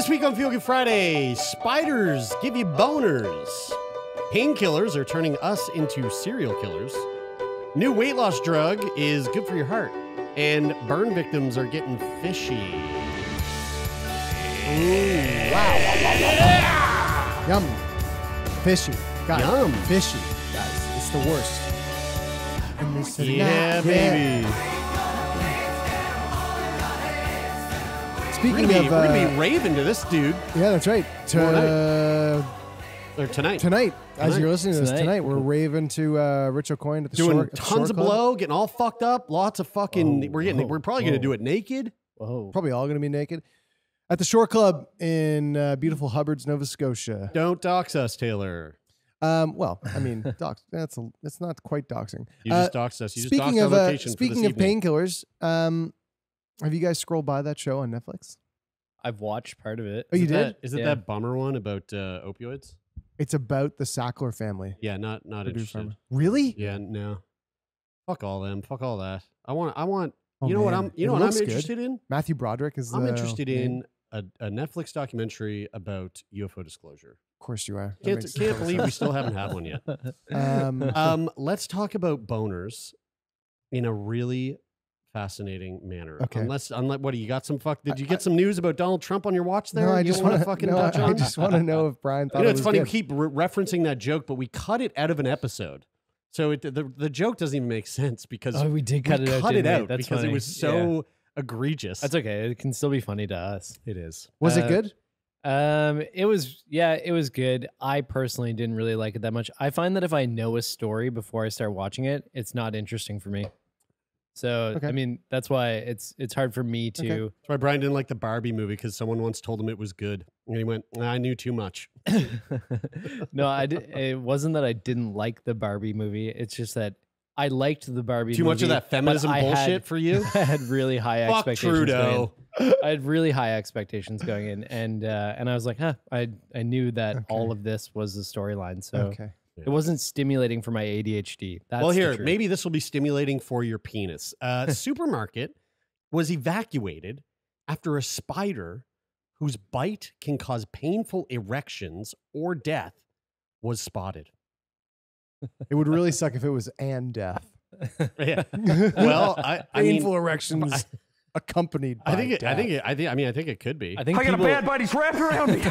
This week on Feel Good Friday, spiders give you boners. Painkillers are turning us into serial killers. New weight loss drug is good for your heart. And burn victims are getting fishy. Ooh, wow. Yeah. Yum. Fishy. God, Yum. Fishy, guys. It's the worst. Yeah, baby. Speaking We're of... gonna be raving to this dude. Yeah, that's right. Or tonight. Tonight, as you're listening to this, tonight we're raving to Rich O'Coin at the Doing shore, tons of Club. blow, getting all fucked up, lots of fucking... Whoa, we're probably going to do it naked. Whoa. Probably all going to be naked. At the Shore Club in beautiful Hubbards, Nova Scotia. Don't dox us, Taylor. Well, I mean, that's not quite doxing. You just doxed us. You Speaking just doxed of our location speaking for of this evening. painkillers, have you guys scrolled by that show on Netflix? I've watched part of it. Oh, you did? Is it Yeah. that bummer one about opioids? It's about the Sackler family. Yeah, not Purdue interested. Pharma. Really? Yeah, no. Fuck all them. Fuck all that. I want. Oh, you know what man. I'm. You It know what I'm looks good. interested in. Matthew Broderick is. I'm the interested name. in a Netflix documentary about UFO disclosure. Of course you are. That Can't makes total believe we sense. still haven't had one yet. Let's talk about boners in a really fascinating manner. Okay. Unless what do you got? Some fuck? Did you get some news about Donald Trump on your watch there? No, I You just wanna want to fucking no, touch I on? just want to know if Brian thought You know, it it's was funny good. we keep referencing that joke, but we cut it out of an episode. So the joke doesn't even make sense because Oh, we did cut it out. cut it didn't we? out That's because funny. it was so egregious. That's okay. It can still be funny to us. It is. Was it good? It was good. I personally didn't really like it that much. I find that if I know a story before I start watching it, it's not interesting for me. So Okay. I mean, that's why it's hard for me to. That's why Brian didn't like the Barbie movie because someone once told him it was good, and he went, "I knew too much." No, it wasn't that I didn't like the Barbie movie. It's just that I liked the Barbie. Too much of movie, that feminism but I bullshit had- for you. I had really high Fuck expectations. Trudeau. I had really high expectations going in, and I was like, I knew that Okay. all of this was the storyline, so Okay. it wasn't stimulating for my ADHD. That's Well, the here, truth. maybe this will be stimulating for your penis. Supermarket was evacuated after a spider whose bite can cause painful erections or death was spotted. It would really suck if it was and death. Yeah. Well, I mean, Painful erections accompanied by I think death. it could be. I think I got people, a bad bite. He's wrapped around me.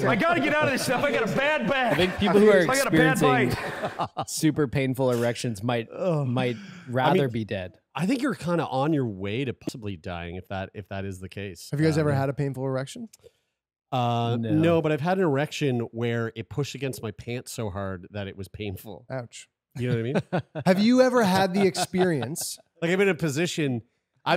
I got to get out of this stuff. I got a bad back. I think people who are I got a bad experiencing bite. super painful erections might rather be dead. I think you're kind of on your way to possibly dying if that is the case. Have you guys ever had a painful erection? No, but I've had an erection where it pushed against my pants so hard that it was painful. Ouch. You know what I mean? Have you ever had the experience? Like I've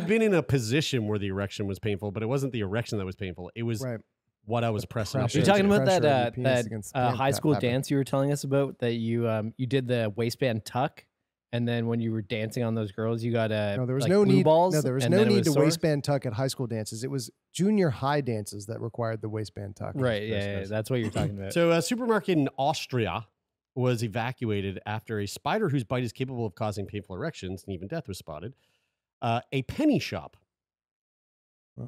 been in a position where the erection was painful, but it wasn't the erection that was painful. It was Right. what I was pressing up Pressure. You're talking into. about Pressure of your that penis against the high school fabric. dance you were telling us about that you did the waistband tuck, and then when you were dancing on those girls, you got No, there was like no blue need. balls. No, there was and no then it need was to sore? waistband tuck at high school dances. It was junior high dances that required the waistband tuck. Right, yeah, that's what you're talking about. So a supermarket in Austria was evacuated after a spider whose bite is capable of causing painful erections and even death was spotted. A penny shop.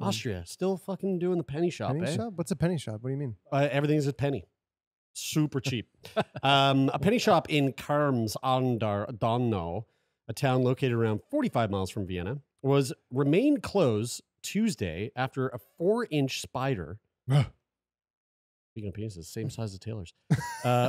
Austria, still fucking doing the penny shop, Penny eh? shop? What's a penny shop? What do you mean? Everything's a penny. Super cheap. A penny shop in Karms an der Donau, a town located around 45 miles from Vienna, remained closed Tuesday after a 4-inch spider, speaking of penises, same size as Taylor's,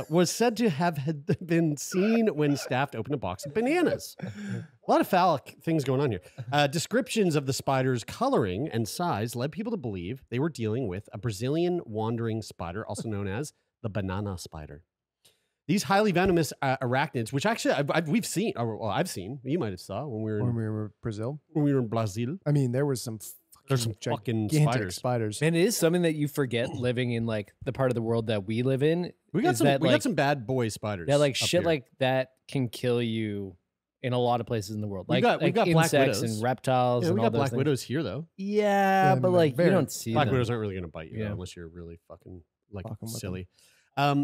was said to have been seen when staff opened a box of bananas. A lot of phallic things going on here. Descriptions of the spider's coloring and size led people to believe they were dealing with a Brazilian wandering spider, also known as the banana spider. These highly venomous arachnids, which actually I've seen, you might have saw when we were When we were in Brazil? in Brazil. I mean, there was some There's some fucking gigantic spiders. And it is something that you forget living in like the part of the world that we live in. We got is some. that, We like, got some bad boy spiders. Yeah, like up shit here. like that can kill you in a lot of places in the world. We Like, got like black insects widows. and reptiles. Yeah, and we all got those black things. widows here though. Yeah, but like very- you don't see Black them. widows aren't really going to bite you though, Yeah. unless you're really fucking like Fucking with silly.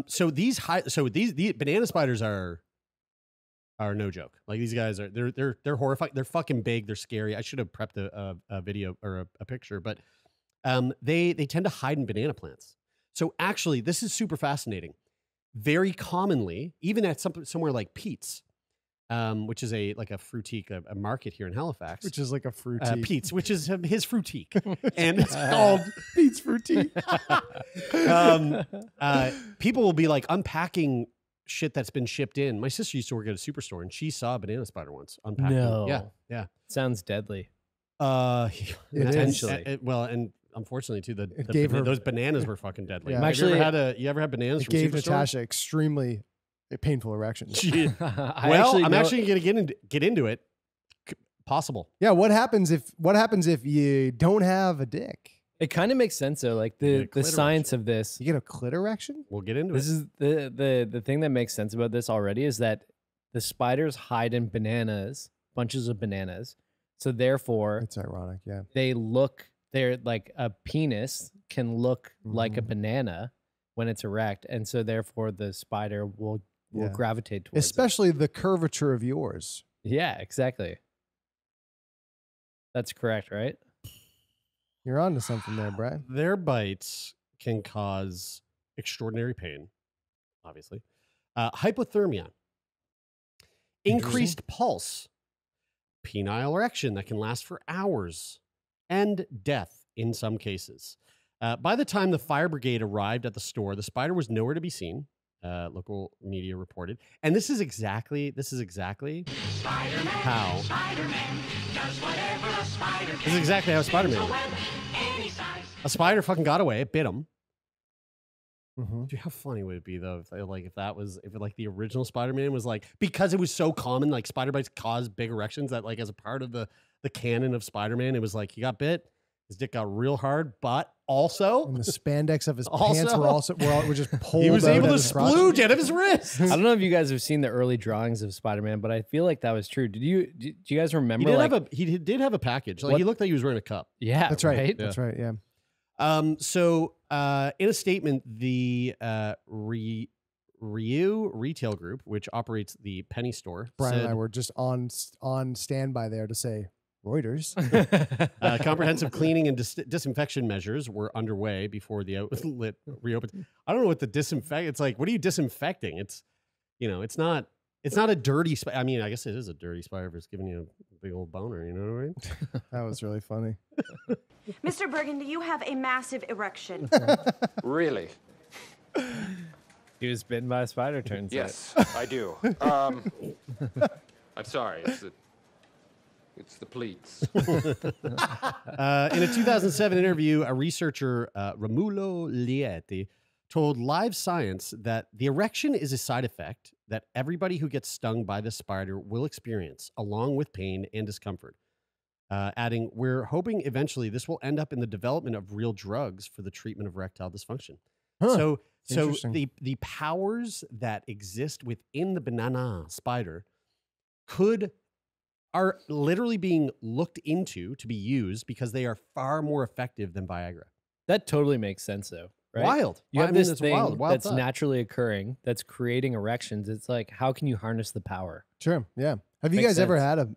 So these banana spiders are no joke. Like these guys are they're horrifying. They're fucking big. They're scary. I should have prepped a video or a picture, but They tend to hide in banana plants. So actually, this is super fascinating. Very commonly, even at somewhere like Pete's, which is a fruitique, a market here in Halifax. Which is like a fruitique. Pete's, which is his fruitique. And it's called Pete's fruitique. People will be like unpacking shit that's been shipped in. My sister used to work at a superstore and she saw a banana spider once unpacking. No. Yeah. Sounds deadly. Potentially. Well, and unfortunately too, those bananas were fucking deadly. Yeah. You ever had bananas It from gave Superstore? Natasha extremely painful erections. I'm actually going to get into it. Possible. Yeah, what happens if you don't have a dick? It kind of makes sense though, like the science of this. You get a clit erection? We'll get into This it. is the thing that makes sense about this already is that the spiders hide in bananas, bunches of bananas. So therefore, It's ironic, yeah. they're like a penis can look like a banana when it's erect, and so therefore the spider will gravitate towards Especially the curvature of yours. it. Yeah, exactly. That's correct, right? You're onto something there, Brad. Their bites can cause extraordinary pain, obviously. Hypothermia, increased pulse, penile erection that can last for hours, and death in some cases. By the time the fire brigade arrived at the store, the spider was nowhere to be seen. Local media reported, and this is exactly how Spider-Man went. A spider fucking got away. It bit him. Dude, how funny would it be though if the original Spider-Man was like, because it was so common, like spider bites cause big erections, that like as a part of the canon of Spider-Man, it was like he got bit, his dick got real hard, but also And the spandex of his pants were just pulled. he was out able at to his crotch. splooge out of his wrist. I don't know if you guys have seen the early drawings of Spider-Man, but I feel like that was true. Do you guys He remember? did have a package. Like he looked like he was wearing a cup. Yeah, That's right. right? That's right. Yeah. So in a statement, the Ryu Retail Group, which operates the penny store, Brian said, and I were just on standby there to say Reuters. comprehensive cleaning and disinfection measures were underway before the outlet reopened. I don't know what the disinfect. It's like, what are you disinfecting? It's, it's not a dirty spider. I mean, I guess it is a dirty spider if it's giving you a big old boner. You know what I mean? That was really funny. Mr. Bergen, do you have a massive erection? Really? He was bitten by a spider, turns out. Yes, I do. I'm sorry. It's the pleats. In a 2007 interview, a researcher, Romulo Lieti, told Live Science that the erection is a side effect that everybody who gets stung by the spider will experience, along with pain and discomfort. Adding, we're hoping eventually this will end up in the development of real drugs for the treatment of erectile dysfunction. Huh. So Interesting. the powers that exist within the banana spider are literally being looked into to be used because they are far more effective than Viagra. That totally makes sense, though. Right? Wild. You have I mean, this it's thing wild that's thought. naturally occurring, that's creating erections. It's like, how can you harness the power? Sure. Yeah. Have you Makes guys ever sense. had a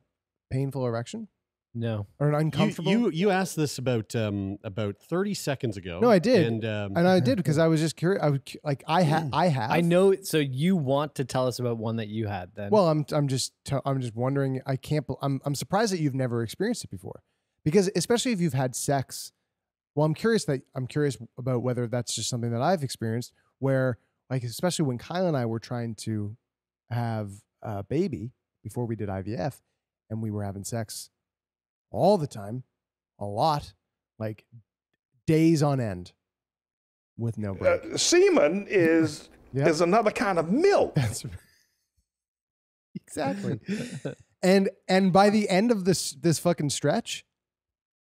painful erection No. or an uncomfortable? You asked this about 30 seconds ago. No, I did. And I did because I was just curious. I have. I know. So you want to tell us about one that you had then? Well, I'm just wondering. I'm surprised that you've never experienced it before, because especially if you've had sex. Well, I'm curious about whether that's just something that I've experienced, where like especially when Kyle and I were trying to have a baby before we did IVF, and we were having sex all the time, a lot, like days on end, with no break. Semen is Yep. is another kind of milk. That's exactly. And by the end of this fucking stretch,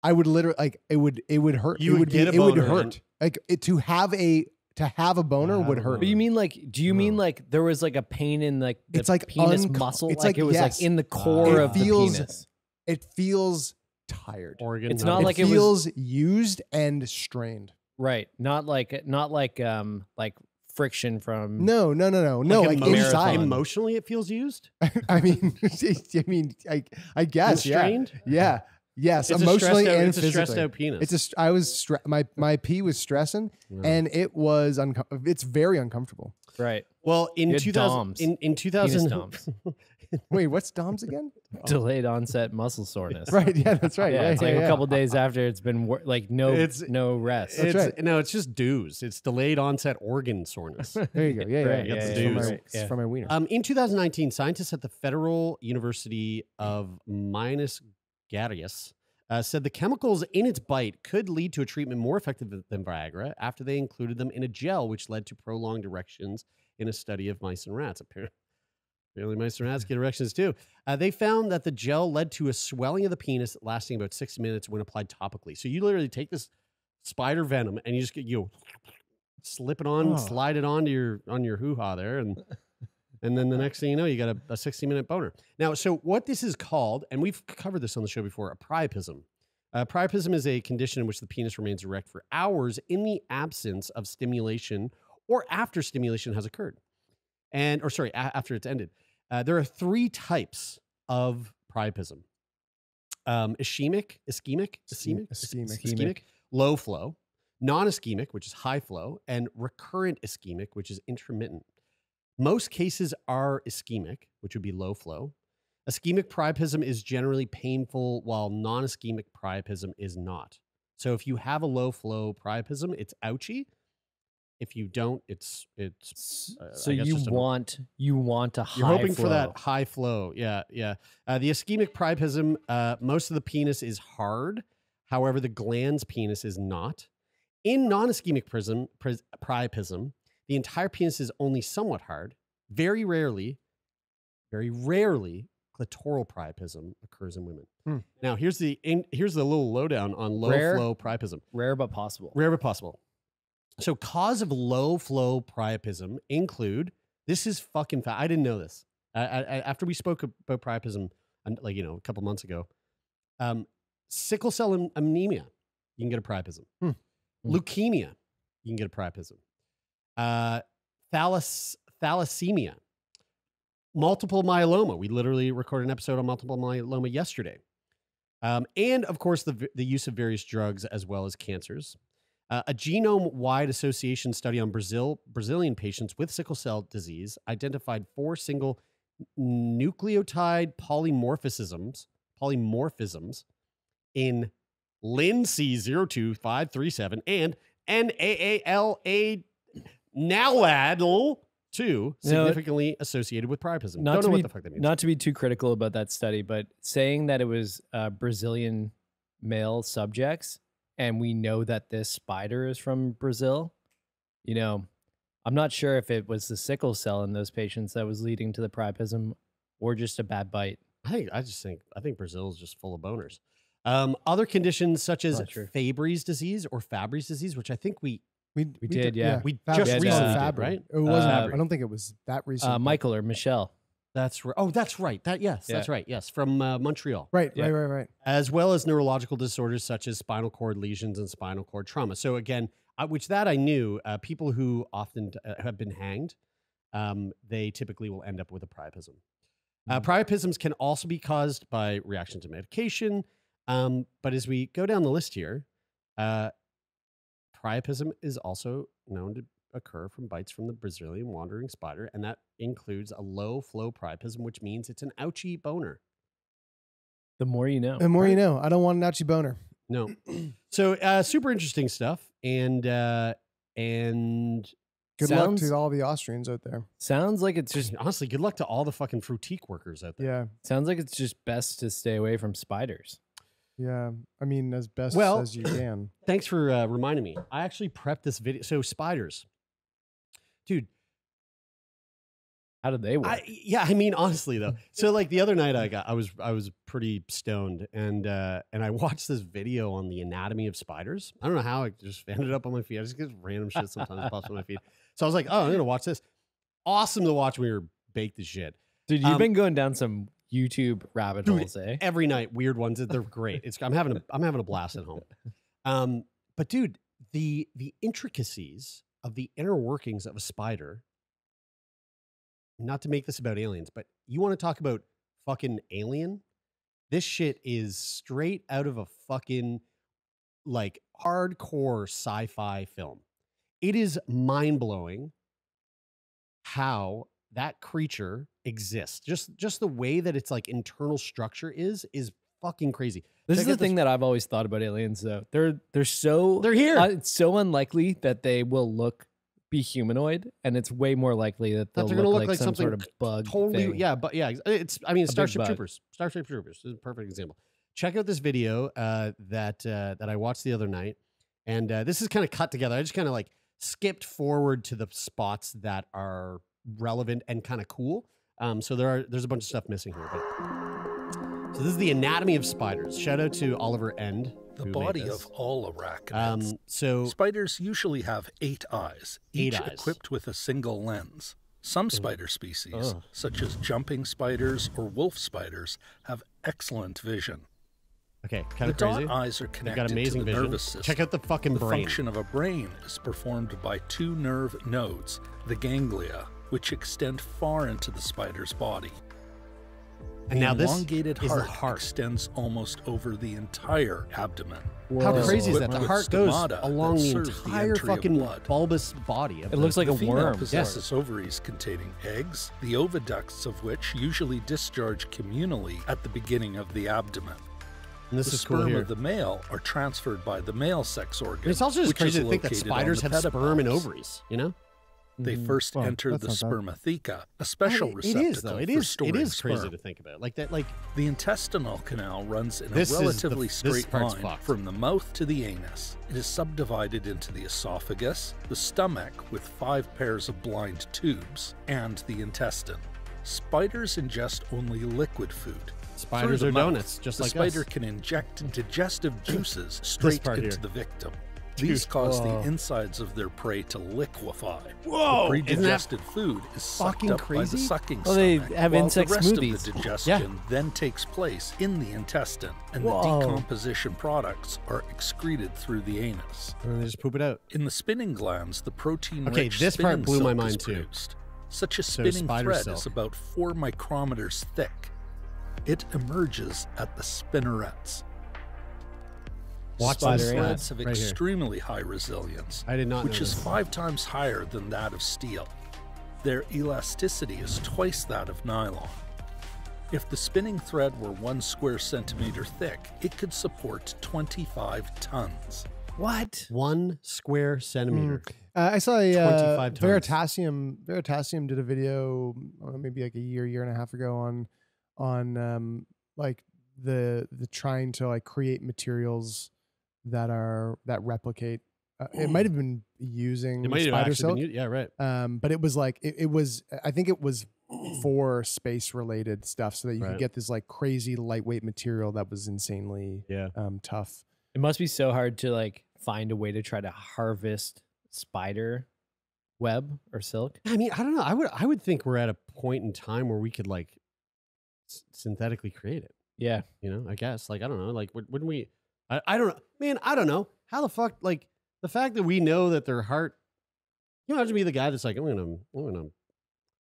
I would literally like it would hurt. You would get a it would boner, hurt. Like to have a boner would hurt. But you mean like? Do you mean like there was like a pain in like the It's like penis muscle? it's Like like, it was yes. like in the core It of feels- the penis. It feels tired. organ. It's not It like it was- feels used and strained. Right. Not like friction from. No. Like inside. Emotionally, it feels used. I mean, I guess. Yeah. Constrained? Yeah. Yes, It's emotionally and it's a physically. stressed out penis. I was my pee was stressing, and it was it's very uncomfortable. Right. Well, in You had 2000, DOMs. in Penis 2000, DOMs. Wait, what's DOMs again? Delayed onset muscle soreness. Right, yeah, that's right. Yeah, it's like yeah. a couple days after it's been like no rest. That's right. No, it's just DOOS. It's delayed onset organ soreness. There you go. Yeah, Right, yeah. yeah, It's yeah, from my- right, it's yeah. from my wiener. In 2019, scientists at the Federal University of Minas Gerais said the chemicals in its bite could lead to a treatment more effective than Viagra after they included them in a gel, which led to prolonged erections in a study of mice and rats. Apparently mice and rats get erections too. They found that the gel led to a swelling of the penis lasting about 6 minutes when applied topically. So you literally take this spider venom and you just slip it on, slide it onto your hoo-ha there, and then the next thing you know, you got a 60-minute boner. Now, so what this is called, and we've covered this on the show before, a priapism. Priapism is a condition in which the penis remains erect for hours in the absence of stimulation or after stimulation has occurred. After it's ended. There are 3 types of priapism. Ischemic, low flow, non-ischemic, which is high flow, and recurrent ischemic, which is intermittent. Most cases are ischemic, which would be low flow. Ischemic priapism is generally painful, while non-ischemic priapism is not. So if you have a low flow priapism, it's ouchy. If you don't, it's. So you want a high. You're hoping flow. for that high flow. Yeah. The ischemic priapism, most of the penis is hard. However, the glans penis is not. In non-ischemic priapism, the entire penis is only somewhat hard. Very rarely, clitoral priapism occurs in women. Now, here's the little lowdown on low flow priapism. Rare but possible. Rare but possible. So cause of low flow priapism include, this is fucking fat. I didn't know this. After we spoke about priapism, a couple months ago, sickle cell anemia, you can get a priapism. Leukemia, you can get a priapism. Thalassemia, multiple myeloma. We literally recorded an episode on multiple myeloma yesterday. And of course, the use of various drugs as well as cancers. A genome-wide association study on Brazilian patients with sickle cell disease identified 4 single nucleotide polymorphisms in LIN-C02537 and NALADL2 significantly associated with priapism. Don't know what the fuck that means. Not to be too critical about that study, but saying that it was Brazilian male subjects, and we know that this spider is from Brazil, I'm not sure if it was the sickle cell in those patients that was leading to the priapism or just a bad bite. I think Brazil is just full of boners. Other conditions such as Fabry's disease, which I think we did, yeah. We Fab- just yeah, recently did, Fabry. right? It wasn't. Fabry. I don't think it was that recent. Michael or Michelle. That's right. Oh, that's right. That's right. Yes, from Montreal. Right. As well as neurological disorders such as spinal cord lesions and spinal cord trauma. So again, which that I knew, people who often have been hanged, they typically will end up with a priapism. Priapisms can also be caused by reaction to medication. But as we go down the list here, priapism is also known to occur from bites from the Brazilian wandering spider, and that includes a low flow priapism, which means it's an ouchy boner. The more you know. The more you know. I don't want an ouchie boner. No. So super interesting stuff, and Good luck to all the Austrians out there. Sounds like it's just honestly, good luck to all the fucking frutique workers out there. Yeah. Sounds like it's just best to stay away from spiders. Yeah. I mean, as best Well, as you can. Thanks for reminding me. I actually prepped this video. So spiders. Dude, how did they work? I mean, honestly though. So like the other night I was pretty stoned and I watched this video on the anatomy of spiders. I don't know how it just ended up on my feed. I just get random shit sometimes pops on my feed. So I was like, oh, I'm gonna watch this. Awesome to watch when you're baked as shit. Dude, you've been going down some YouTube rabbit holes, eh? Every night, weird ones. They're great. I'm having a blast at home. But dude, the intricacies of the inner workings of a spider. Not to make this about aliens, but you want to talk about fucking alien? This shit is straight out of a fucking like hardcore sci-fi film. It is mind-blowing how that creature exists. Just the way that its like internal structure is fucking crazy. This is Check the out thing that I've always thought about aliens, though. They're here. It's so unlikely that they will be humanoid, and it's way more likely that they'll they're gonna look like some something sort of bug. totally thing. yeah, but yeah, it's Starship bug. Troopers. Starship Troopers is a perfect example. Check out this video that I watched the other night, and this is kind of cut together. I just kind of like skipped forward to the spots that are relevant and kind of cool. So there's a bunch of stuff missing here. So this is the anatomy of spiders. Shout out to Oliver End. The body of all arachnids. Spiders usually have 8 eyes, each equipped with a single lens. Some spider species, such as jumping spiders or wolf spiders, have excellent vision. Okay, kind of the crazy. dot eyes are connected got amazing to the vision. nervous system. Check out the fucking the brain. function of a brain is performed by 2 nerve nodes, the ganglia, which extend far into the spider's body. And the now this elongated is heart, the heart extends almost over the entire abdomen. How crazy is that? The With heart goes stomata along that the serves the entire entry of fucking blood. bulbous body. Of It looks like The a female worm. possesses ovaries containing eggs, the oviducts of which usually discharge communally at the beginning of the abdomen. And this the is cool sperm here. of the male are transferred by the male sex organ. It's also just which crazy is to think that located spiders on have the sperm and pedipalps. ovaries, you know? They first Well, enter that's the not bad. spermatheca, a special It receptacle is, though. It for is storing crazy sperm. to think about. Like that, like The intestinal canal runs in a This is the- relatively this straight part's line fucked. from the mouth to the anus. It is subdivided into the esophagus, the stomach with 5 pairs of blind tubes, and the intestine. Spiders ingest only liquid food. Spiders Through are the mouth, donuts, just the like spider us. can inject digestive juices straight part into here. the victim. Dude, These cause whoa. the insides of their prey to liquefy. Whoa, The isn't that pre-digested food is sucked fucking up by the crazy? sucking Well, they stomach, have while insect the rest smoothies. of the digestion then takes place in the intestine, and Whoa. the decomposition products are excreted through the anus. and they just poop it out. In the spinning glands, the protein-rich Okay, this part spinning blew my silk mind is too. produced. Such a So spinning spider thread silk. is about 4 micrometers thick. It emerges at the spinnerets. Watch Spider this threads have right here. extremely high resilience, I did not which know is this. 5 times higher than that of steel. Their elasticity is twice that of nylon. If the spinning thread were 1 square centimeter thick, it could support 25 tons. What? 1 square centimeter. I saw 25 tons. Veritasium did a video maybe like a year and a half ago on like the trying to like create materials that replicate. It might have been using It might have spider actually silk, been, yeah, right. but it was like it was. I think it was for space related stuff, so that you Right. could get this like crazy lightweight material that was insanely Yeah. tough. It must be so hard to like find a way to try to harvest spider web or silk. I mean, I don't know. I would think we're at a point in time where we could like synthetically create it. Yeah. You know, I guess. Like, I don't know. Like, wouldn't we? I don't know. Man, I don't know. How the fuck? Like, the fact that we know that their heart. You imagine me the guy that's like, I'm gonna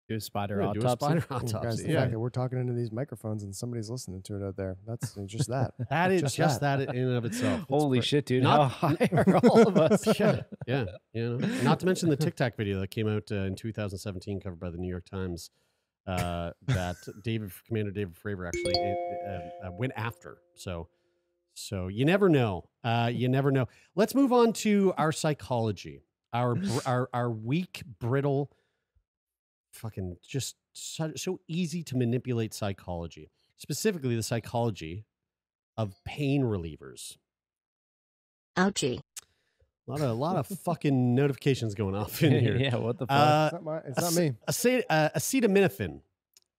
Do a spider do a autopsy. spider Guys, autopsy. the Yeah, fact that we're talking into these microphones and somebody's listening to it out there. That's just that. that is Just just that in and of itself. It's Holy pretty- shit, dude. Not- How high are all of us? yeah, yeah. You know, not to mention the Tic Tac video that came out in 2017, covered by the New York Times, that Commander David Fravor actually went after. So you never know. You never know. Let's move on to our psychology. Our weak, brittle, fucking just so easy to manipulate psychology. Specifically, the psychology of pain relievers. Ouchie. A lot of fucking notifications going off in here. Yeah, what the fuck? It's not me. Acetaminophen.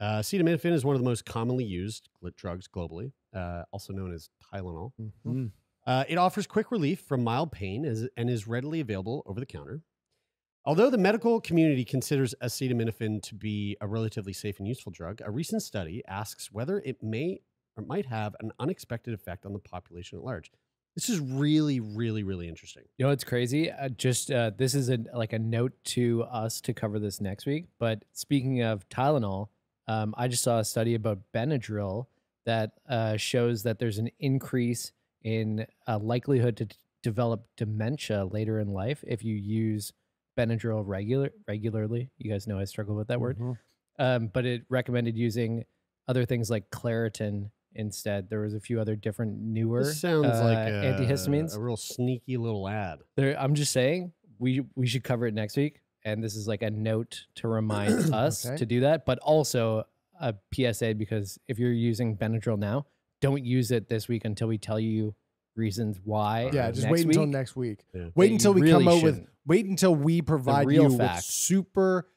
Acetaminophen is one of the most commonly used drugs globally, also known as Tylenol. Mm-hmm. It offers quick relief from mild pain and is readily available over the counter. Although the medical community considers acetaminophen to be a relatively safe and useful drug, a recent study asks whether it may or might have an unexpected effect on the population at large. This is really, really, really interesting. You know, it's crazy. This is a note to us to cover this next week. But speaking of Tylenol, I just saw a study about Benadryl that shows that there's an increase in likelihood to develop dementia later in life if you use Benadryl regularly. You guys know I struggle with that word. But it recommended using other things like Claritin instead. There was a few other different newer This sounds like antihistamines. a real sneaky little ad. I'm just saying we should cover it next week. And this is like a note to remind us to do that, but also a PSA, because if you're using Benadryl now, don't use it this week until we tell you reasons why. Yeah, just wait until next week. Yeah. Wait until we really come out shouldn't. wait until we provide real you with facts. super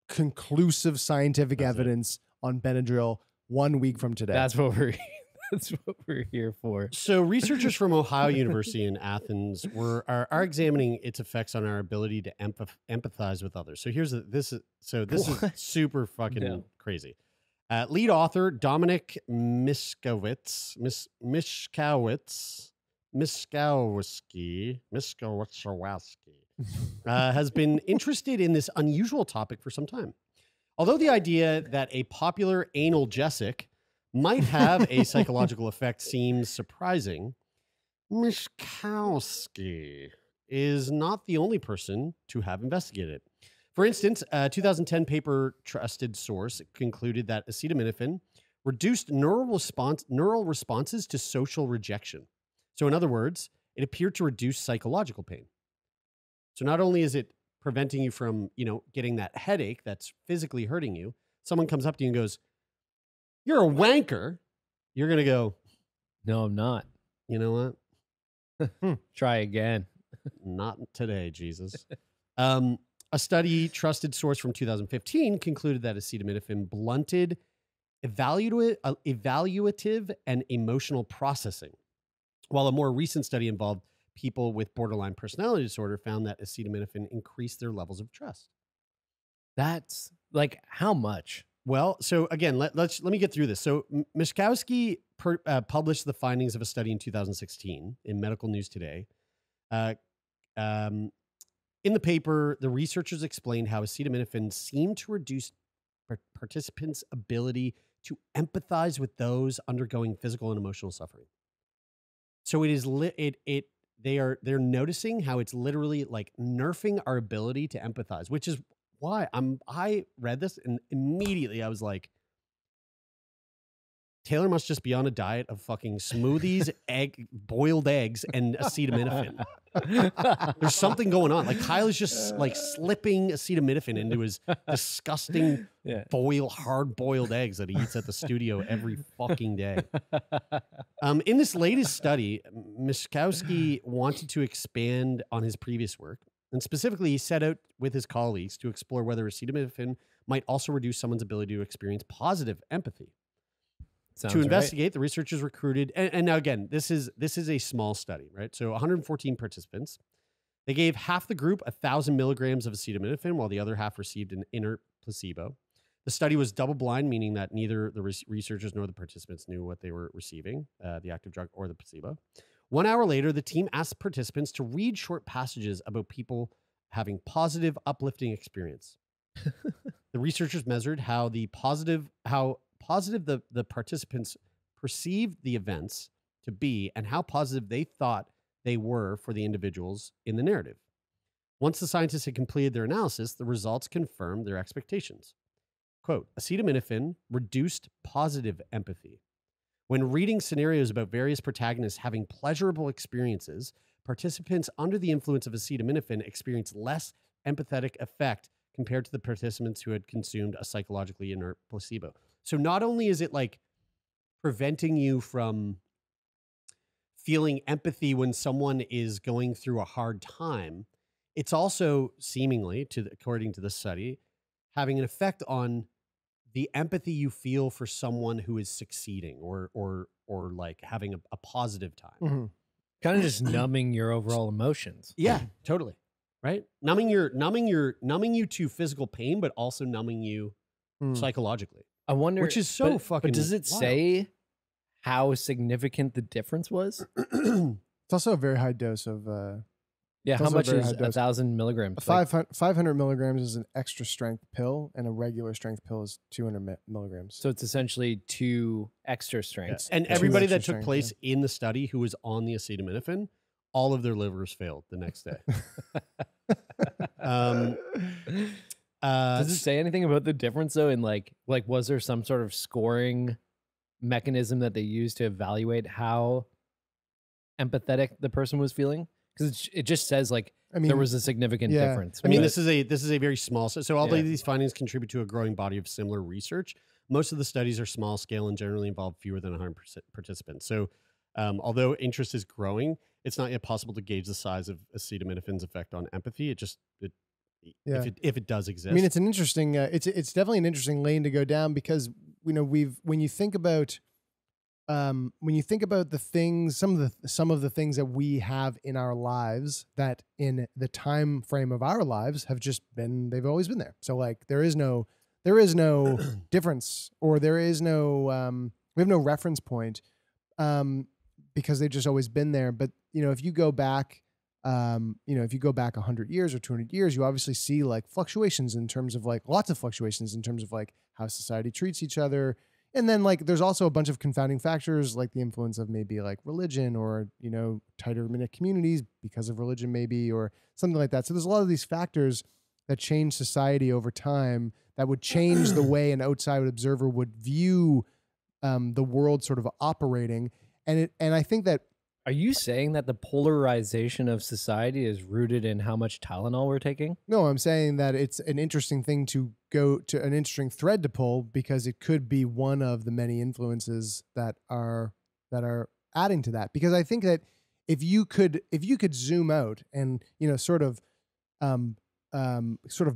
conclusive scientific evidence on Benadryl 1 week from today. That's what we're here for. So researchers from Ohio University in Athens are examining its effects on our ability to empathize with others. So this is super fucking crazy. Lead author Dominic Miskowski has been interested in this unusual topic for some time. Although the idea that a popular analgesic might have a psychological effect seems surprising, Miskowski is not the only person to have investigated it. For instance, a 2010 paper trusted source concluded that acetaminophen reduced neural responses to social rejection. So in other words, it appeared to reduce psychological pain. So not only is it preventing you from, getting that headache that's physically hurting you, someone comes up to you and goes, "You're a wanker," you're going to go, "No, I'm not." You know what? Try again. Not today, Jesus. A study trusted source from 2015 concluded that acetaminophen blunted evaluative and emotional processing, while a more recent study involved people with borderline personality disorder found that acetaminophen increased their levels of trust. That's like how much? Well, so again, let me get through this. So Miskowski published the findings of a study in 2016 in Medical News Today. In the paper, the researchers explained how acetaminophen seemed to reduce participants' ability to empathize with those undergoing physical and emotional suffering. So they're noticing how it's literally like nerfing our ability to empathize, which is why I read this and immediately I was like, Taylor must just be on a diet of fucking smoothies, boiled eggs, and acetaminophen. There's something going on. Like Kyle is just like slipping acetaminophen into his disgusting hard-boiled eggs that he eats at the studio every fucking day. In this latest study, Miskowski wanted to expand on his previous work. And specifically, he set out with his colleagues to explore whether acetaminophen might also reduce someone's ability to experience positive empathy. To investigate, the researchers recruited, and now again, this is a small study, right? So 114 participants. They gave half the group 1,000 milligrams of acetaminophen, while the other half received an inert placebo. The study was double-blind, meaning that neither the researchers nor the participants knew what they were receiving, the active drug or the placebo. 1 hour later, the team asked participants to read short passages about people having positive, uplifting experience. The researchers measured how positive the participants perceived the events to be and how positive they thought they were for the individuals in the narrative. Once the scientists had completed their analysis, the results confirmed their expectations. Quote, acetaminophen reduced positive empathy. When reading scenarios about various protagonists having pleasurable experiences, participants under the influence of acetaminophen experienced less empathetic effect compared to the participants who had consumed a psychologically inert placebo. So not only is it like preventing you from feeling empathy when someone is going through a hard time, it's also seemingly, according to the study, having an effect on the empathy you feel for someone who is succeeding or like having a positive time. Mm-hmm. Kind of just numbing your overall emotions. Yeah, totally. Right? Numbing you to physical pain, but also numbing you psychologically. I wonder, which is so fucking. But does it wild. say how significant the difference was? It's also a very high dose of Yeah, It's how also a much very is high dose. 1,000 milligrams? 500 milligrams is an extra strength pill, and a regular strength pill is 200 milligrams. So it's essentially 2 extra Yeah. strengths. And Two everybody extra that took strength, place in the study who was on the acetaminophen, all of their livers failed the next day. Does it say anything about the difference though? In like was there some sort of scoring mechanism that they used to evaluate how empathetic the person was feeling? Because it just says like there was a significant difference. I mean, but- this is a very small. So although these findings contribute to a growing body of similar research, most of the studies are small scale and generally involve fewer than 100 participants. So although interest is growing, it's not yet possible to gauge the size of acetaminophen's effect on empathy. If it does exist. I mean, it's an interesting. It's definitely an interesting lane to go down because when you think about the things, some of the things that we have in our lives that in the time frame of our lives have just been, they've always been there. So like there is no difference, or there is no we have no reference point because they've just always been there. But if you go back. If you go back 100 years or 200 years, you obviously see like fluctuations in terms of like lots of fluctuations in terms of like how society treats each other. And then like there's also a bunch of confounding factors like the influence of maybe like religion or, tighter knit communities because of religion maybe, or something like that. So there's a lot of these factors that change society over time that would change the way an outside observer would view the world sort of operating. And I think that. Are you saying that the polarization of society is rooted in how much Tylenol we're taking? No, I'm saying that it's an interesting thing to go to, an interesting thread to pull, because it could be one of the many influences that are adding to that. Because I think that if you could zoom out and sort of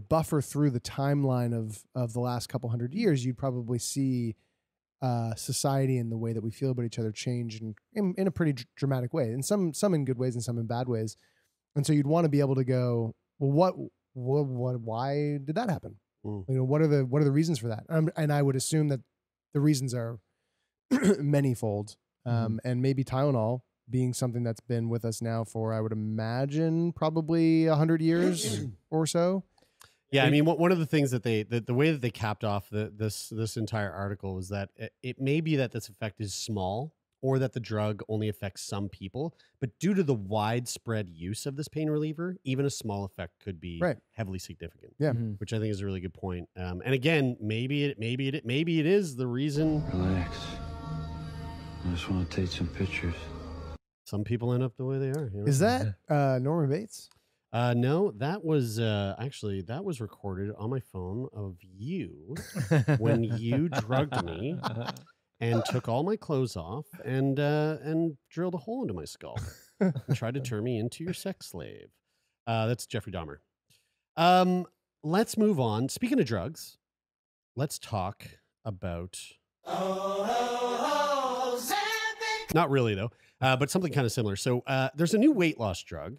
buffer through the timeline of the last couple hundred years, you'd probably see society and the way that we feel about each other change in a pretty dramatic way, and some in good ways and some in bad ways. And so you'd want to be able to go, well, why did that happen? What are the reasons for that? And I would assume that the reasons are manyfold. And maybe Tylenol being something that's been with us now for, I would imagine, probably 100 years or so. Yeah, I mean, one of the things that the way that they capped off this entire article is that it may be that this effect is small, or that the drug only affects some people, but due to the widespread use of this pain reliever, even a small effect could be heavily significant. Yeah, which I think is a really good point. And again, maybe it is the reason. Relax. I just want to take some pictures. Some people end up the way they are. Is that Norman Bates? No, that was actually recorded on my phone of you when you drugged me and took all my clothes off and drilled a hole into my skull and tried to turn me into your sex slave. That's Jeffrey Dahmer. Let's move on. Speaking of drugs, let's talk about. Not really though, but something kind of similar. So there's a new weight loss drug.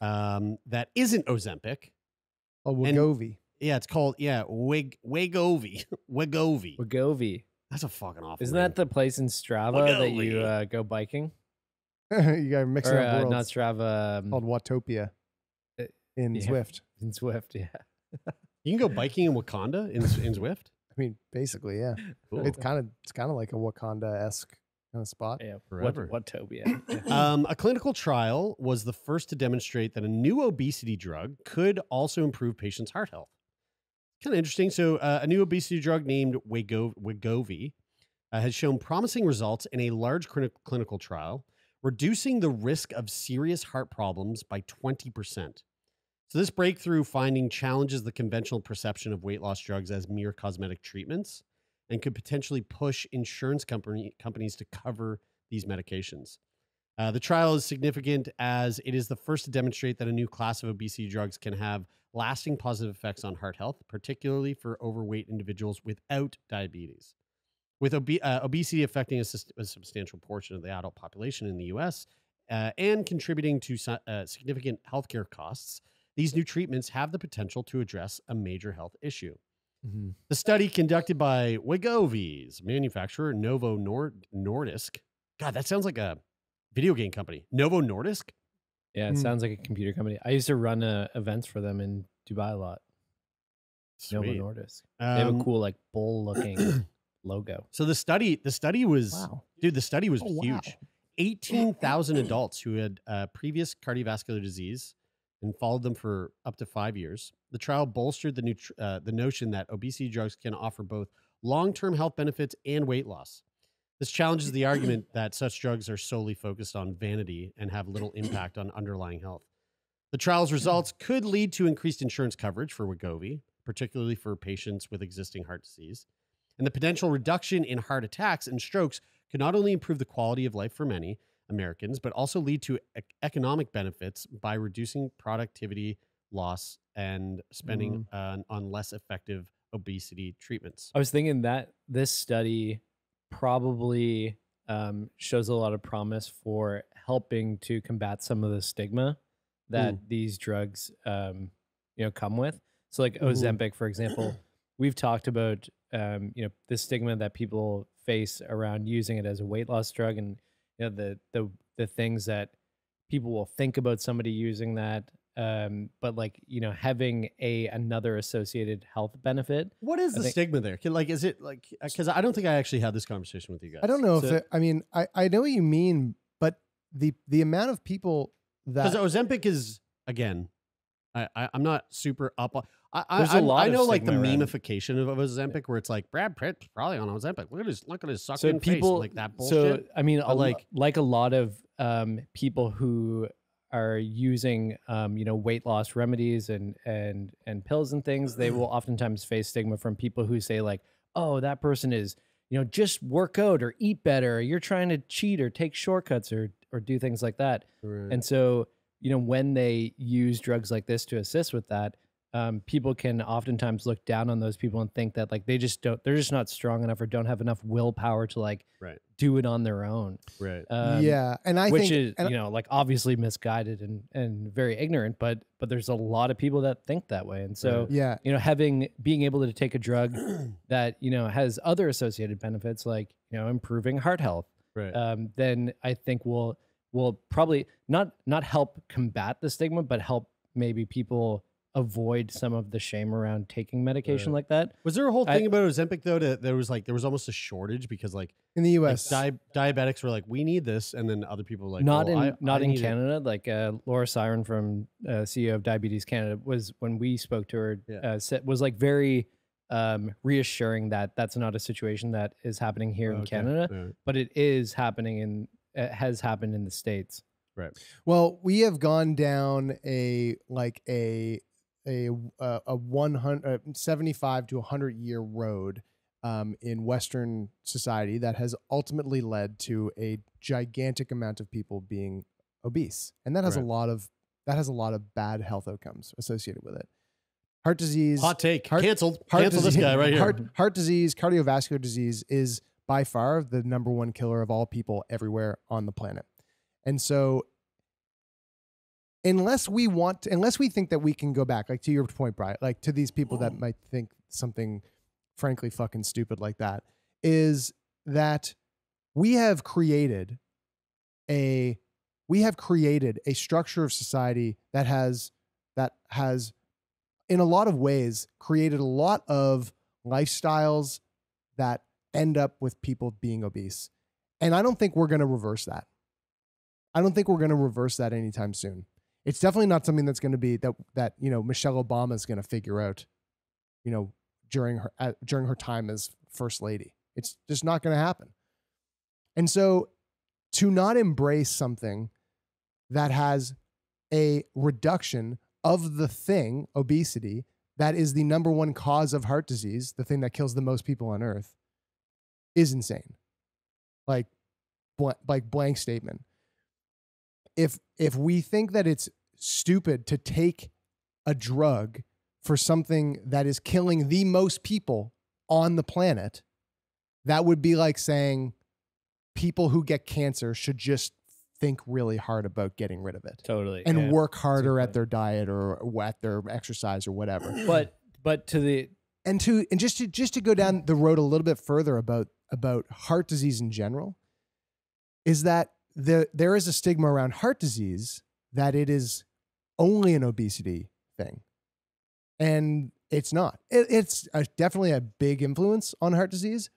That isn't Ozempic. Oh, Wegovy. Yeah, it's called Wegovy. Wegovy. That's a fucking awful. Isn't name. that the place in Strava that you go biking? You got to mix it up. Not Strava. Called Watopia in Zwift. In Zwift, yeah. You can go biking in Wakanda in Zwift. I mean, basically, yeah. Cool. It's kind of like a Wakanda-esque kind of spot. Yeah, forever. Watopia. A clinical trial was the first to demonstrate that a new obesity drug could also improve patients' heart health. Kind of interesting. So a new obesity drug named Wegovy has shown promising results in a large clinical trial, reducing the risk of serious heart problems by 20%. So this breakthrough finding challenges the conventional perception of weight loss drugs as mere cosmetic treatments, and could potentially push insurance companies to cover these medications. The trial is significant as it is the first to demonstrate that a new class of obesity drugs can have lasting positive effects on heart health, particularly for overweight individuals without diabetes. With obesity affecting a substantial portion of the adult population in the U.S. And contributing to significant healthcare costs, these new treatments have the potential to address a major health issue. Mm-hmm. The study conducted by Wegovy's manufacturer, Novo Nordisk. God, that sounds like a video game company. Novo Nordisk? Yeah, it sounds like a computer company. I used to run events for them in Dubai a lot. Novo Nordisk. They have a cool like bull-looking logo. So the study was dude. The study was huge. Wow. 18,000 adults who had previous cardiovascular disease and followed them for up to 5 years. The trial bolstered the notion that obesity drugs can offer both long-term health benefits and weight loss. This challenges the argument that such drugs are solely focused on vanity and have little impact on underlying health. The trial's results could lead to increased insurance coverage for Wegovy, particularly for patients with existing heart disease. And the potential reduction in heart attacks and strokes could not only improve the quality of life for many Americans, but also lead to economic benefits by reducing productivity loss and spending on less effective obesity treatments. I was thinking that this study probably shows a lot of promise for helping to combat some of the stigma that these drugs come with. So like Ozempic, for example, we've talked about the stigma that people face around using it as a weight loss drug, and the things that people will think about somebody using that. But like, having another associated health benefit. What is the stigma there? Is it like, because I don't think I actually had this conversation with you guys. I don't know I know what you mean, but the amount of people that, because Ozempic is, again, I'm not super up on. I know like the around. memification of Ozempic, where it's like Brad Pitt's probably on Ozempic. Look at his sucking face, like that bullshit. So I mean, like a lot of people who are using weight loss remedies and pills and things, they will oftentimes face stigma from people who say like, oh, that person is just work out or eat better, or you're trying to cheat or take shortcuts or do things like that. Right. And so when they use drugs like this to assist with that, people can oftentimes look down on those people and think that like they're just not strong enough or don't have enough willpower to like do it on their own. Right. And I which think, is like obviously misguided and very ignorant, but there's a lot of people that think that way. And so being able to take a drug that has other associated benefits like improving heart health, then I think will probably not help combat the stigma, but help maybe people avoid some of the shame around taking medication like that. Was there a whole thing about Ozempic though? There was almost a shortage because like in the U.S. like, diabetics were like, we need this, and then other people were like, not well, in Canada. Like Laura Siren from CEO of Diabetes Canada was, when we spoke to her, was like very reassuring that that's not a situation that is happening here in Canada, but it is happening it has happened in the States. Right. Well, we have gone down a 75 to 100 year road in Western society that has ultimately led to a gigantic amount of people being obese, and that has a lot of bad health outcomes associated with it. Heart disease, hot take, canceled. Cancel this guy right here. Heart disease, cardiovascular disease is by far the #1 killer of all people everywhere on the planet, and so. Unless we think that we can go back, like to your point, Brian, like to these people that might think something frankly fucking stupid like that, is that we have created a structure of society that has in a lot of ways created a lot of lifestyles that end up with people being obese. And I don't think we're going to reverse that. I don't think we're going to reverse that anytime soon. It's definitely not something that's going to be that Michelle Obama is going to figure out, during her time as first lady. It's just not going to happen. And so to not embrace something that has a reduction of the thing, obesity, that is the #1 cause of heart disease, the thing that kills the most people on earth, is insane. Like blank statement. If we think that it's stupid to take a drug for something that is killing the most people on the planet, that would be like saying people who get cancer should just think really hard about getting rid of it. Totally. And work harder at their diet or at their exercise or whatever. But just to go down the road a little bit further about heart disease in general, is that there is a stigma around heart disease that it is only an obesity thing. And it's not. It's definitely a big influence on heart disease,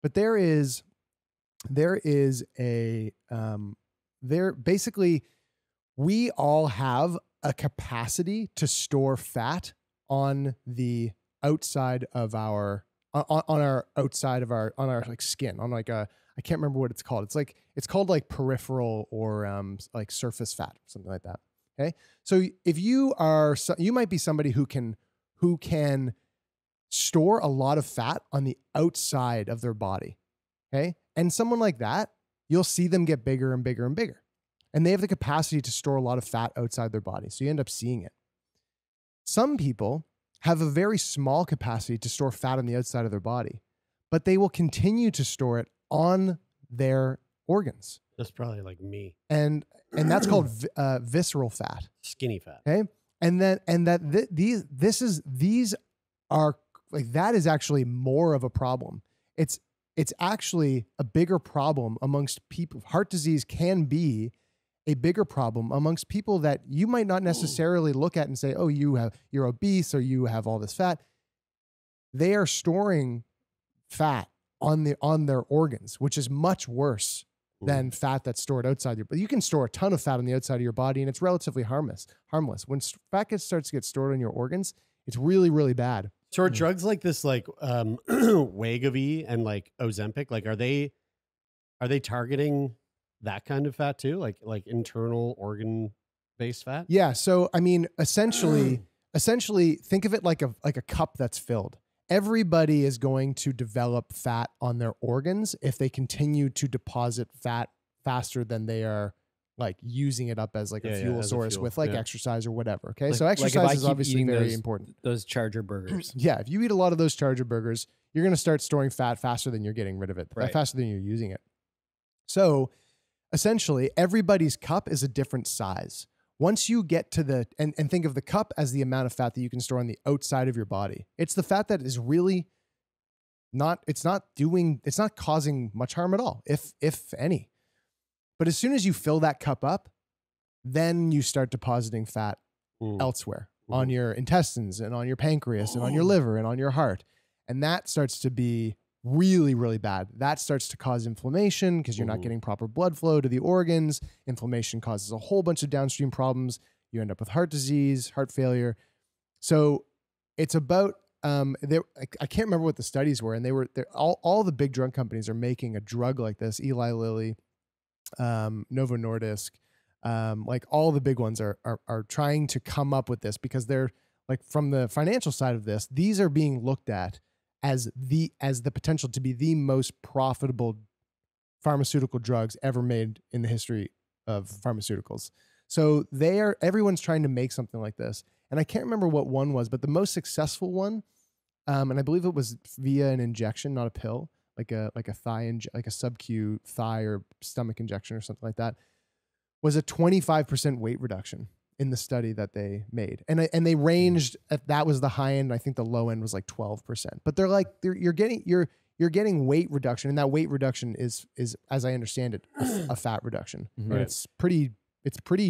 but there is basically, we all have a capacity to store fat on the outside of our like skin, on like I can't remember what it's called. It's called like peripheral or like surface fat, something like that. Okay. So if you might be somebody who can store a lot of fat on the outside of their body. Okay. And someone like that, you'll see them get bigger and bigger and bigger. And they have the capacity to store a lot of fat outside their body. So you end up seeing it. Some people have a very small capacity to store fat on the outside of their body, but they will continue to store it on their organs. That's probably like me. And that's called visceral fat. Skinny fat. Okay. These are like, that is actually more of a problem. It's actually a bigger problem amongst people. Heart disease can be a bigger problem amongst people that you might not necessarily look at and say, oh, you're obese or you have all this fat. They are storing fat on their organs, which is much worse than fat that's stored outside your body. You can store a ton of fat on the outside of your body and it's relatively harmless. When fat starts to get stored on your organs, it's really, really bad. So are drugs like this, like Wegovy and like Ozempic, like are they targeting that kind of fat too, like internal organ based fat? Yeah. So I mean, essentially, think of it like a cup that's filled. Everybody is going to develop fat on their organs if they continue to deposit fat faster than they are like using it up as like a fuel source with like exercise or whatever. Okay. So exercise is obviously very important. Those Charger burgers. Yeah. If you eat a lot of those Charger burgers, you're going to start storing fat faster than you're getting rid of it, faster than you're using it. So essentially everybody's cup is a different size. Once you get to and think of the cup as the amount of fat that you can store on the outside of your body. It's the fat that is really it's not causing much harm at all, if any. But as soon as you fill that cup up, then you start depositing fat elsewhere on your intestines and on your pancreas and on your liver and on your heart. And that starts to be really, really bad. That starts to cause inflammation because you're not getting proper blood flow to the organs. Inflammation causes a whole bunch of downstream problems. You end up with heart disease, heart failure. So it's about, I can't remember what the studies were, and all the big drug companies are making a drug like this. Eli Lilly, Novo Nordisk, like all the big ones are trying to come up with this because they're like, from the financial side of this, these are being looked at as the potential to be the most profitable pharmaceutical drugs ever made in the history of pharmaceuticals. So everyone's trying to make something like this. And I can't remember what one was, but the most successful one, and I believe it was via an injection, not a pill, like a sub-Q thigh or stomach injection or something like that, was a 25% weight reduction in the study that they made. And they ranged, that was the high end. I think the low end was like 12%, but you're getting weight reduction. And that weight reduction is, as I understand it, a fat reduction. Mm-hmm. And it's pretty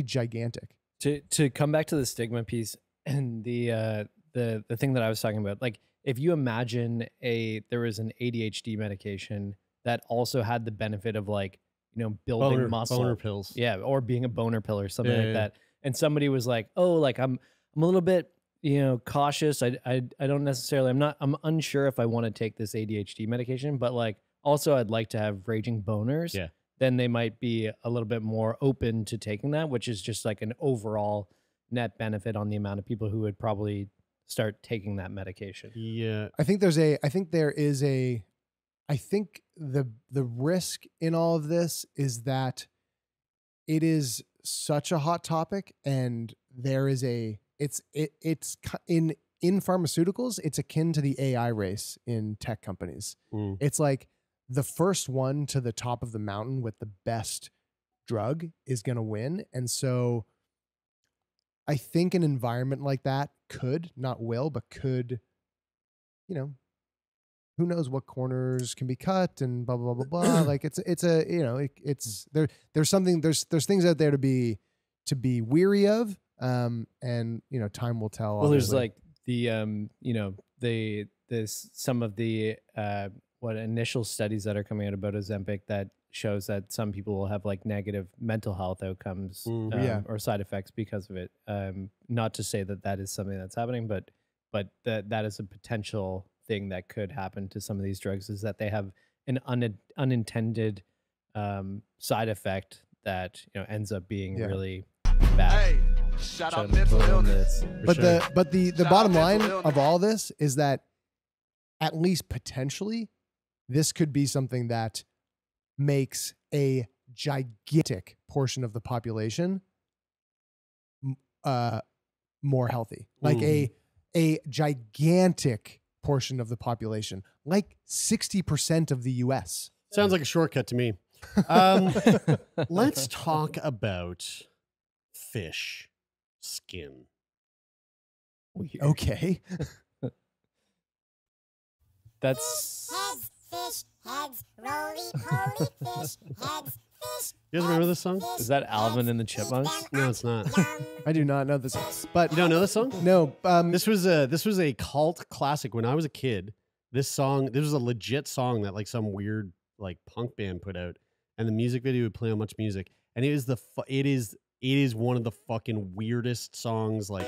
gigantic. To come back to the stigma piece and the thing that I was talking about, like if you imagine there was an ADHD medication that also had the benefit of like, building muscle. Boner pills. Yeah. Or being a boner pill or something like that. And somebody was like, oh, like I'm a little bit, cautious. I don't necessarily, I'm unsure if I want to take this ADHD medication, but like also I'd like to have raging boners. Yeah. Then they might be a little bit more open to taking that, which is just like an overall net benefit on the amount of people who would probably start taking that medication. Yeah. I think the risk in all of this is that it is such a hot topic, and there is it's in pharmaceuticals, it's akin to the AI race in tech companies. It's like the first one to the top of the mountain with the best drug is going to win. And so I think an environment like that could, not will, but could, who knows what corners can be cut and blah, blah, blah, blah, blah. Like there's things out there to be, to be weary of. And time will tell. Well, there's obviously. like there's some of the initial studies that are coming out about Ozempic that shows that some people will have like negative mental health outcomes or side effects because of it. Not to say that is something that's happening, but that is a potential thing that could happen to some of these drugs, is that they have an unintended side effect that ends up being really bad. Hey, shout out mental illness. But the bottom line of all this is that at least potentially this could be something that makes a gigantic portion of the population more healthy. Like a gigantic portion of the population, like 60% of the US. Sounds like a shortcut to me. Let's talk about fish skin. Okay. That's heads, fish heads, roly-poly fish heads, fish. You guys remember this song? Is that Alvin and the Chipmunks? No, it's not. I do not know this, but you don't know this song? No. This was a cult classic when I was a kid. This was a legit song that like some weird like punk band put out, and the music video would play on Much Music, and it is one of the fucking weirdest songs. Like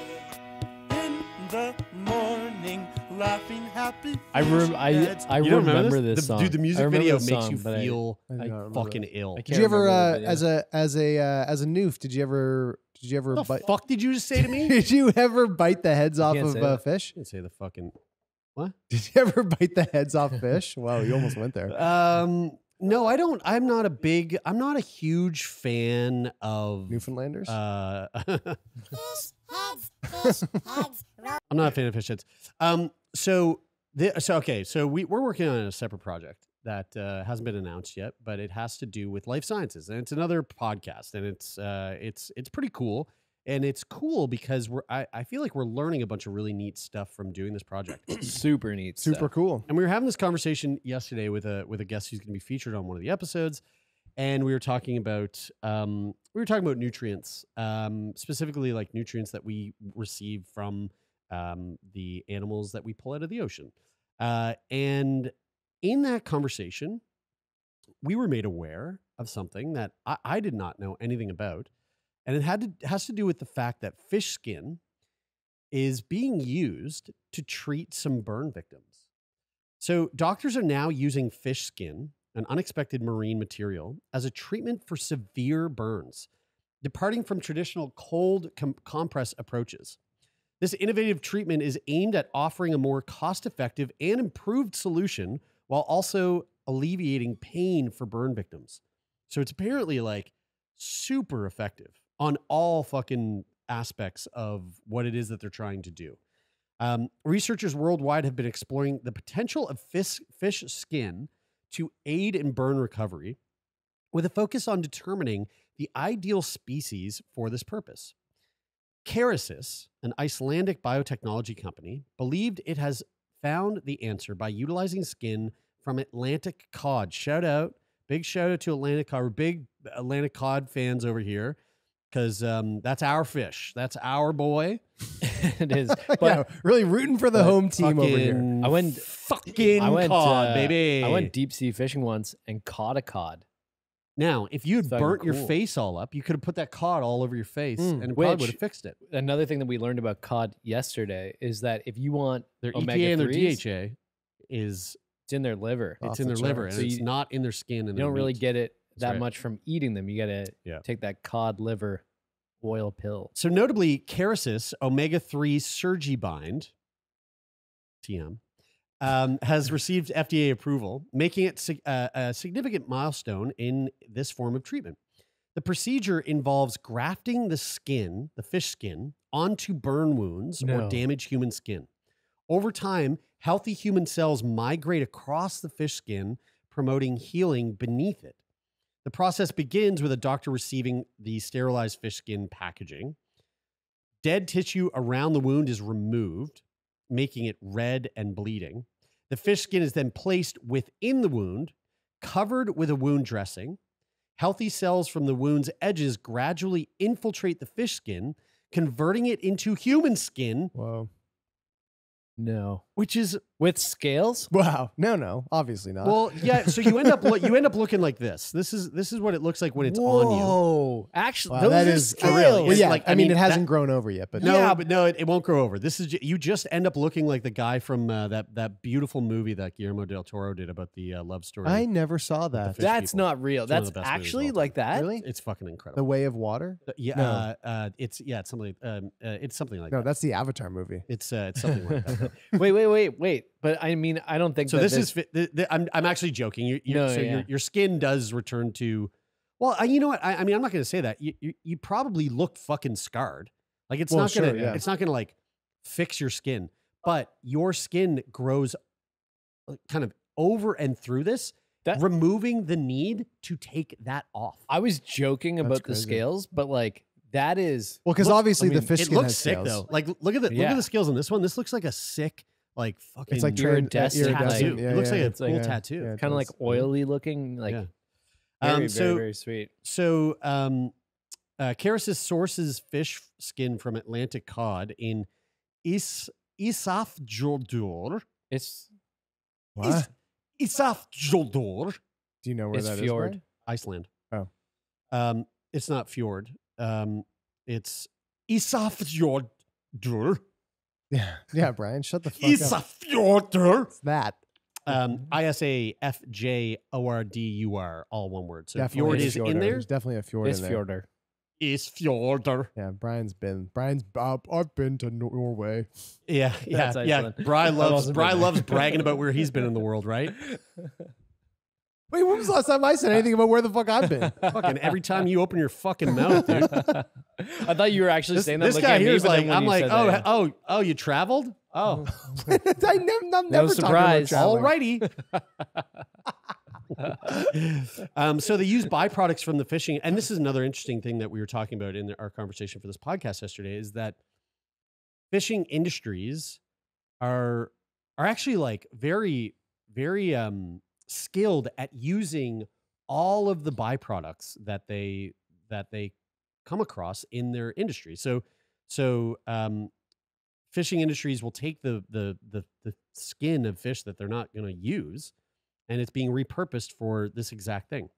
in the morning, laughing happy. I remember this song. Dude, the music video makes song, you feel fucking ill. Did you ever, as a noof, did you ever the bite? Fuck did you just say to me? Did you ever bite the heads off of fish? I didn't say the fucking what? Did you ever bite the heads off fish? Wow, you almost went there. No, I don't. I'm not a huge fan of Newfoundlanders. Fish heads, fish heads. I'm not a fan of fish heads. So we're working on a separate project that hasn't been announced yet, but it has to do with life sciences, and it's another podcast, and it's pretty cool, and it's cool because I feel like we're learning a bunch of really neat stuff from doing this project. Super neat, super cool. And we were having this conversation yesterday with a guest who's going to be featured on one of the episodes, and we were talking about nutrients, specifically like nutrients that we receive from the animals that we pull out of the ocean. And in that conversation, we were made aware of something that I did not know anything about. And it has to do with the fact that fish skin is being used to treat some burn victims. So doctors are now using fish skin, an unexpected marine material, as a treatment for severe burns, departing from traditional cold compress approaches. This innovative treatment is aimed at offering a more cost-effective and improved solution while also alleviating pain for burn victims. So it's apparently like super effective on all fucking aspects of what it is that they're trying to do. Researchers worldwide have been exploring the potential of fish skin to aid in burn recovery, with a focus on determining the ideal species for this purpose. Kerecis, an Icelandic biotechnology company, believed it has found the answer by utilizing skin from Atlantic Cod. Big shout out to Atlantic Cod. We're big Atlantic Cod fans over here because that's our fish. That's our boy. It is. But yeah, really rooting for the home team over here. I went cod, baby. I went deep sea fishing once and caught a cod. Now, if you had burnt your face all up, you could have put that cod all over your face and it probably would have fixed it. Another thing that we learned about cod yesterday is that if you want their omega EPA and their 3s, DHA it's in their liver. It's in their liver, and it's not in their skin. And you don't really get it that right. much from eating them. You got to take that cod liver oil pill. So notably, Kerecis omega-3 Surgibind, TM, has received FDA approval, making it a significant milestone in this form of treatment. The procedure involves grafting the skin, the fish skin, onto burn wounds or damaged human skin. Over time, healthy human cells migrate across the fish skin, promoting healing beneath it. The process begins with a doctor receiving the sterilized fish skin packaging. Dead tissue around the wound is removed, making it red and bleeding. The fish skin is then placed within the wound, covered with a wound dressing. Healthy cells from the wound's edges gradually infiltrate the fish skin, converting it into human skin. Whoa. No. Which is with scales? Wow. No, obviously not. Well, yeah, so you end up looking like this. This is what it looks like when it's on you. Oh, actually, wow, that is scales. Well, yeah, like, I mean, it hasn't grown over yet, but no, it won't grow over. This is you just end up looking like the guy from that beautiful movie that Guillermo del Toro did about the love story. I never saw that. That's not real. That's actually like that. Really? It's fucking incredible. The Way of Water? Yeah, no. It's something. It's something like no, that. That's the Avatar movie. It's something like that. Wait. But I mean, I don't think so. This is. I'm actually joking. Your skin does return to. Well, you know what? I mean, I'm not going to say that. You probably look fucking scarred. Like it's not gonna. It's not gonna like fix your skin, but your skin grows kind of over and through this, removing the need to take that off. I was joking about the scales, but like that is because obviously the fish skin looks has sick scales. though. Like look at the scales on this one. This looks like a sick. Like fucking, it's like iridescent tattoo. Yeah, it looks like a cool like tattoo. Yeah, kind of like oily looking. Like very sweet. So, Karis sources fish skin from Atlantic Cod in Isafjordur. It's what? Isafjordur. Do you know where that fjord. is? Iceland. Oh, it's not fjord. It's Isafjordur. Yeah, Brian, shut the fuck up. Isafjordur. It's that. Isafjordur, all one word. So definitely fjord is in there. There's definitely a fjord in there. Fjordur. Isfjordur. Yeah, I've been to Norway. Yeah. Brian loves bragging about where he's been in the world, right? Wait, when was the last time I said anything about where the fuck I've been? Fucking every time you open your fucking mouth, dude. I thought you were actually saying that. This guy here is like, I'm like, oh, you I'm never no surprise. Alrighty. So they use byproducts from the fishing, and this is another interesting thing that we were talking about in our conversation for this podcast yesterday, is that fishing industries are actually like very, very skilled at using all of the byproducts that they come across in their industry. So fishing industries will take the skin of fish that they're not going to use, and it's being repurposed for this exact thing.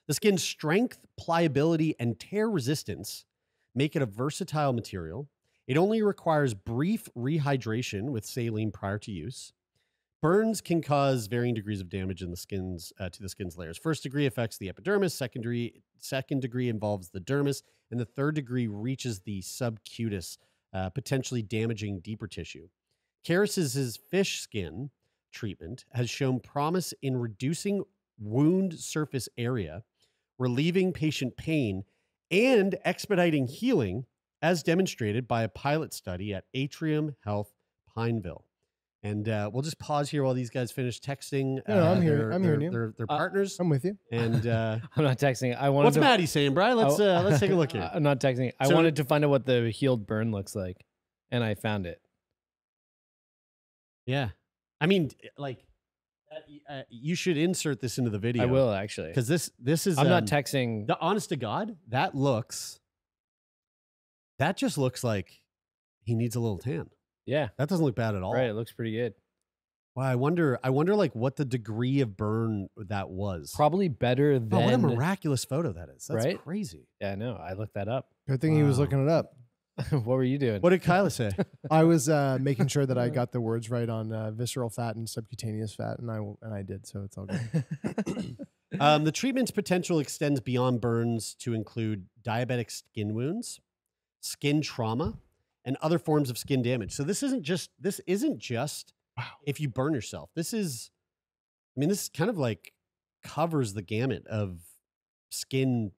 The skin's strength, pliability, and tear resistance make it a versatile material. It only requires brief rehydration with saline prior to use. Burns can cause varying degrees of damage in the skins to the skin's layers. First degree affects the epidermis, second degree involves the dermis, and the third degree reaches the subcutis, potentially damaging deeper tissue. Karis's fish skin treatment has shown promise in reducing wound surface area, relieving patient pain, and expediting healing, as demonstrated by a pilot study at Atrium Health Pineville. And we'll just pause here while these guys finish texting. No, I'm here. I'm hearing you. They're partners. I'm with you. And I'm not texting. What's Maddie saying, Brian? Let's take a look here. I'm not texting. I wanted to find out what the healed burn looks like, and I found it. Yeah, I mean, like, you should insert this into the video. I will actually, because this is. I'm not texting. The honest to God, that just looks like he needs a little tan. Yeah, that doesn't look bad at all. Right, it looks pretty good. Well, I wonder like what the degree of burn that was. Probably better than. Oh, what a miraculous photo that is. That's right? crazy. Yeah, I know. I looked that up. Good thing he was looking it up. What were you doing? What did Kyla say? I was making sure that I got the words right on visceral fat and subcutaneous fat, and I did, so it's all good. The treatment's potential extends beyond burns to include diabetic skin wounds, skin trauma, and other forms of skin damage. So this isn't just if you burn yourself. This kind of like covers the gamut of skin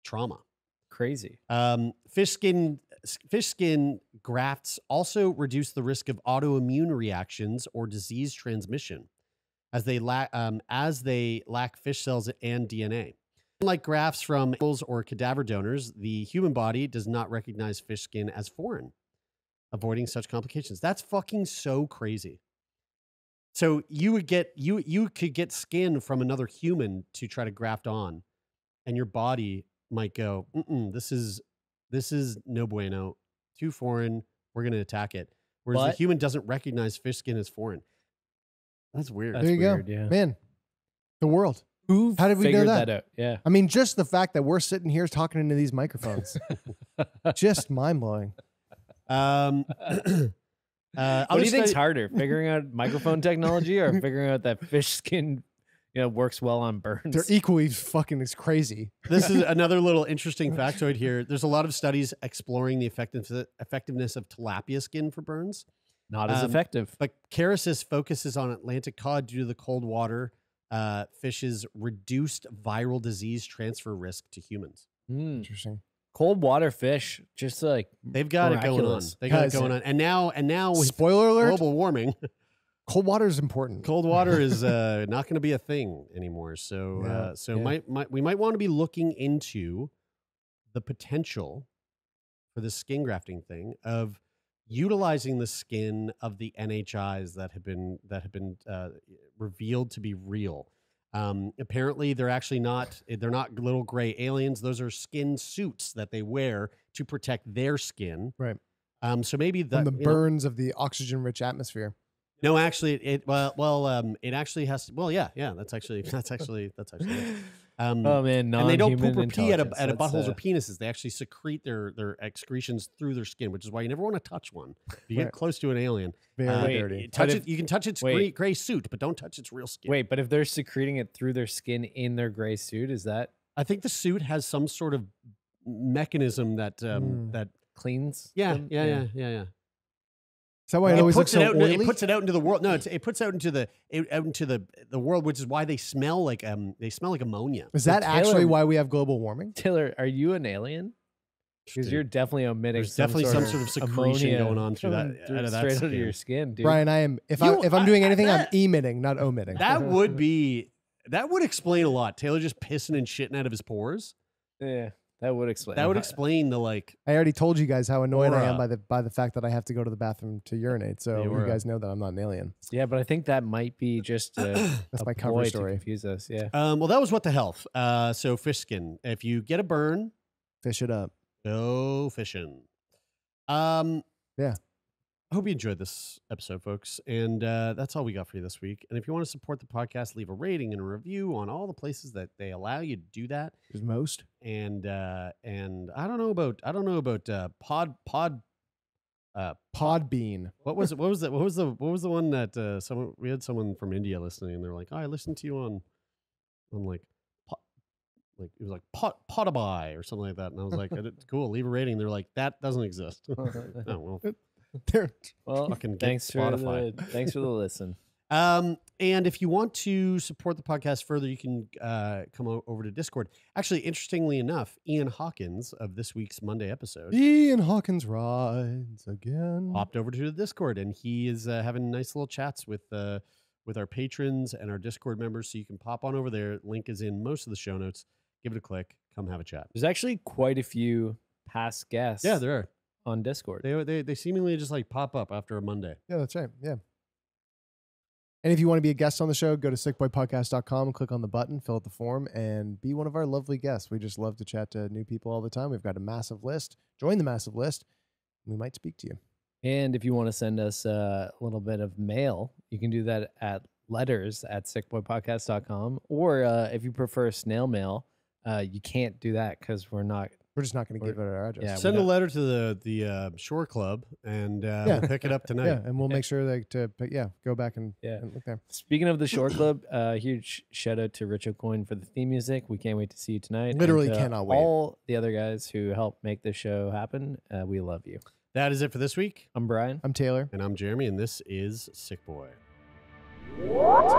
trauma. Crazy. Fish skin grafts also reduce the risk of autoimmune reactions or disease transmission, as they lack fish cells and DNA. Unlike grafts from animals or cadaver donors, the human body does not recognize fish skin as foreign, avoiding such complications. That's fucking so crazy. So you could get skin from another human to try to graft on, and your body might go, this is no bueno, too foreign. We're going to attack it. Whereas the human doesn't recognize fish skin as foreign. That's weird. There you go. Yeah. Man, the world. How did we know that? out? Yeah. I mean, just the fact that we're sitting here talking into these microphones, just mind blowing. What do you think's harder, figuring out microphone technology or figuring out that fish skin, works well on burns? They're equally fucking as crazy. This is another little interesting factoid here. There's a lot of studies exploring the effectiveness of tilapia skin for burns. Not as effective. But Carasis focuses on Atlantic cod due to the cold water fish's reduced viral disease transfer risk to humans. Interesting. Cold water fish, just like they've got it going on. They got it going on. And now with spoiler alert, global warming, cold water is important. Cold water is not going to be a thing anymore. So we might want to be looking into the potential for the skin grafting thing of utilizing the skin of the NHIs that have been revealed to be real. Apparently, they're actually not. They're not little gray aliens. Those are skin suits that they wear to protect their skin. Right. So maybe from the burns of the oxygen-rich atmosphere. No, actually, it actually has to. Well, yeah. That's actually. Oh man, and they don't poop or pee at buttholes or penises. They actually secrete their excretions through their skin, which is why you never want to touch one. You get close to an alien. Very dirty. You can touch its gray suit, but don't touch its real skin. Wait, but if they're secreting it through their skin in their gray suit, is that? I think the suit has some sort of mechanism that that cleans. Yeah. Is that why it always looks so oily? It puts it out into the world. No, it puts out into the world, which is why they smell like ammonia. Is that actually why we have global warming? Taylor, are you an alien? Because you're definitely omitting. There's definitely some sort of secretion going on through that straight under your skin, dude. Brian, I am. If I'm doing anything, I'm emitting, not omitting. That would explain a lot. Taylor just pissing and shitting out of his pores. Yeah. That would explain. That would explain the I already told you guys how annoyed I am by the fact that I have to go to the bathroom to urinate. So you guys know that I'm not an alien. Yeah, but I think that might be just that's my cover story. To confuse us. Yeah. Well, that was what the health. So fish skin. If you get a burn, fish it up. Go fishing. Yeah. I hope you enjoyed this episode, folks. And that's all we got for you this week. And if you want to support the podcast, leave a rating and a review on all the places that they allow you to do that. There's most. And I don't know about Podbean. What was the one that we had someone from India listening, and they're like, "Oh, I listened to you on like it was like Potabai or something like that." And I was like, "Cool, leave a rating." They're like, "That doesn't exist." Oh, well, thanks for the listen. And if you want to support the podcast further, you can come over to Discord. Actually, interestingly enough, Ian Hawkins of this week's Monday episode, Ian Hawkins rides again, hopped over to the Discord, and he is having nice little chats with our patrons and our Discord members. So you can pop on over there. Link is in most of the show notes. Give it a click. Come have a chat. There's actually quite a few past guests. Yeah, there are. On Discord. They seemingly just pop up after a Monday. Yeah, that's right. Yeah. And if you want to be a guest on the show, go to sickboypodcast.com, click on the button, fill out the form, and be one of our lovely guests. We just love to chat to new people all the time. We've got a massive list. Join the massive list. We might speak to you. And if you want to send us a little bit of mail, you can do that at letters@sickboypodcast.com. Or if you prefer snail mail, you can't do that because we're just not going to give it our address. Yeah, send a letter to the Shore Club, and we'll pick it up tonight. Yeah, and we'll make sure to go back and look there. Speaking of the Shore Club, huge shout out to Rich O'Coin for the theme music. We can't wait to see you tonight. Literally and, cannot wait. All the other guys who helped make this show happen, we love you. That is it for this week. I'm Brian. I'm Taylor. And I'm Jeremy, and this is Sick Boy. What?